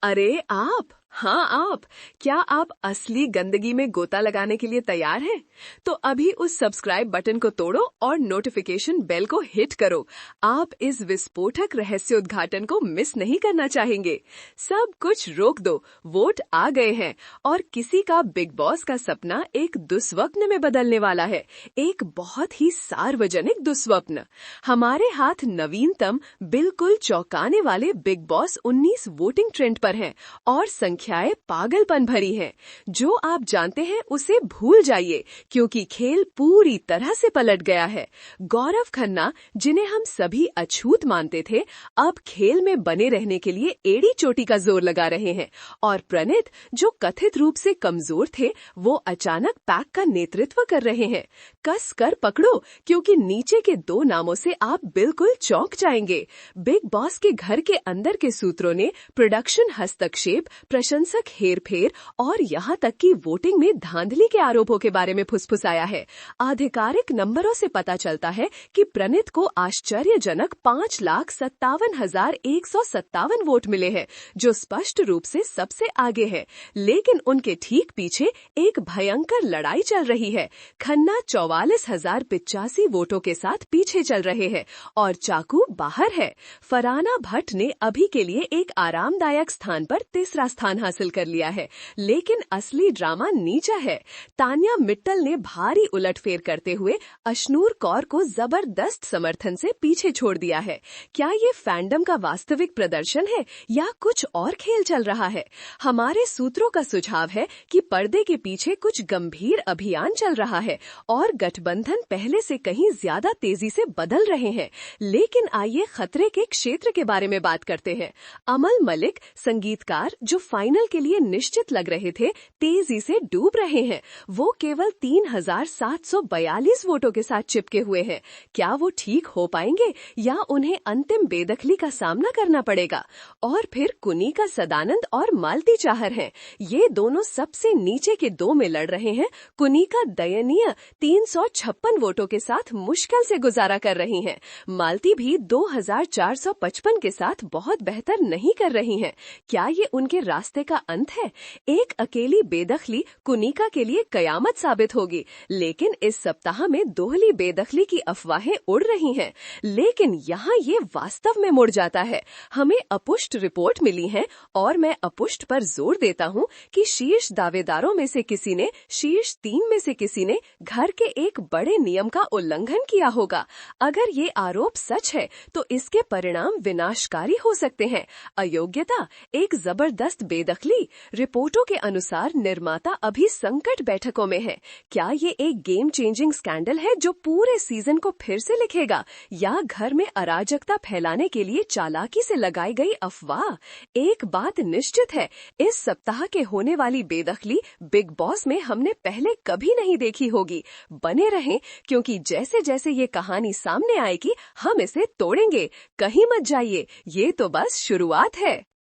अरे आप! हाँ आप! क्या आप असली गंदगी में गोता लगाने के लिए तैयार हैं? तो अभी उस सब्सक्राइब बटन को तोड़ो और नोटिफिकेशन बेल को हिट करो। आप इस विस्फोटक रहस्य उद्घाटन को मिस नहीं करना चाहेंगे। सब कुछ रोक दो, वोट आ गए हैं और किसी का बिग बॉस का सपना एक दुस्वप्न में बदलने वाला है। एक बहुत ही सार्वजनिक दुस्वप्न। हमारे हाथ नवीनतम, बिल्कुल चौंकाने वाले बिग बॉस 19 वोटिंग ट्रेंड पर हैं और संख्याएं पागलपन भरी हैं। जो आप जानते हैं उसे भूल जाइए, क्योंकि खेल पूरी तरह से पलट गया है। गौरव खन्ना, जिन्हें हम सभी अछूत मानते थे, अब खेल में बने रहने के लिए एड़ी चोटी का जोर लगा रहे हैं और प्रणीत, जो कथित रूप से कमजोर थे, वो अचानक पैक का नेतृत्व कर रहे हैं। कस कर पकड़ो, क्योंकि नीचे के दो नामों से आप बिल्कुल चौंक जाएंगे। बिग बॉस के घर के अंदर के सूत्रों ने प्रोडक्शन हस्तक्षेप, प्रशंसक हेरफेर और यहाँ तक कि वोटिंग में धांधली के आरोपों के बारे में फुसफुसाया है। आधिकारिक नंबरों से पता चलता है कि प्रणीत को आश्चर्यजनक 5,57,157 वोट मिले हैं, जो स्पष्ट रूप से सबसे आगे है। लेकिन उनके ठीक पीछे एक भयंकर लड़ाई चल रही है। खन्ना 44,085 वोटों के साथ पीछे चल रहे हैं और चाकू बाहर है। फरहाना भट्ट ने अभी के लिए एक आरामदायक स्थान पर तीसरा स्थान हासिल कर लिया है, लेकिन असली ड्रामा नीचा है। तान्या मित्तल ने भारी उलटफेर करते हुए अशनूर कौर को जबरदस्त समर्थन से पीछे छोड़ दिया है। क्या ये फैंडम का वास्तविक प्रदर्शन है या कुछ और खेल चल रहा है? हमारे सूत्रों का सुझाव है कि पर्दे के पीछे कुछ गंभीर अभियान चल रहा है और गठबंधन पहले से कहीं ज्यादा तेजी से बदल रहे हैं। लेकिन आइए खतरे के क्षेत्र के बारे में बात करते हैं। अमल मलिक, संगीतकार जो फाइनल के लिए निश्चित लग रहे थे, तेजी से डूब रहे हैं। वो केवल 3,742 वोटों के साथ चिपके हुए हैं। क्या वो ठीक हो पाएंगे या उन्हें अंतिम बेदखली का सामना करना पड़ेगा? और फिर कुनिका सदानंद और मालती चाहर हैं। ये दोनों सबसे नीचे के दो में लड़ रहे हैं। कुनिका दयनीय 356 वोटों के साथ मुश्किल से गुजारा कर रही हैं। मालती भी 2,455 के साथ बहुत बेहतर नहीं कर रही हैं। क्या ये उनके रास्ते का अंत है? एक अकेली बेदखली कुनिका के लिए कयामत साबित होगी। लेकिन इस सप्ताह में दोहली बेदखली की अफवाहें उड़ रही हैं। लेकिन यहाँ ये वास्तव में मुड़ जाता है। हमें अपुष्ट रिपोर्ट मिली है और मैं अपुष्ट पर जोर देता हूँ कि शीर्ष दावेदारों में से किसी ने, शीर्ष 3 में से किसी ने घर के एक बड़े नियम का उल्लंघन किया होगा। अगर ये आरोप सच है तो इसके परिणाम विनाशकारी हो सकते हैं। अयोग्यता, एक जबरदस्त बेदखली। रिपोर्टों के अनुसार निर्माता अभी संकट बैठकों में है। क्या ये एक गेम चेंजिंग स्कैंडल है जो पूरे सीजन को फिर से लिखेगा, या घर में अराजकता फैलाने के लिए चालाकी से लगाई गई अफवाह? एक बात निश्चित है, इस सप्ताह के होने वाली बेदखली बिग बॉस में हमने पहले कभी नहीं देखी होगी। बने रहें, क्योंकि जैसे जैसे ये कहानी सामने आएगी हम इसे तोड़ेंगे। कहीं मत जाइए, ये तो बस शुरुआत है।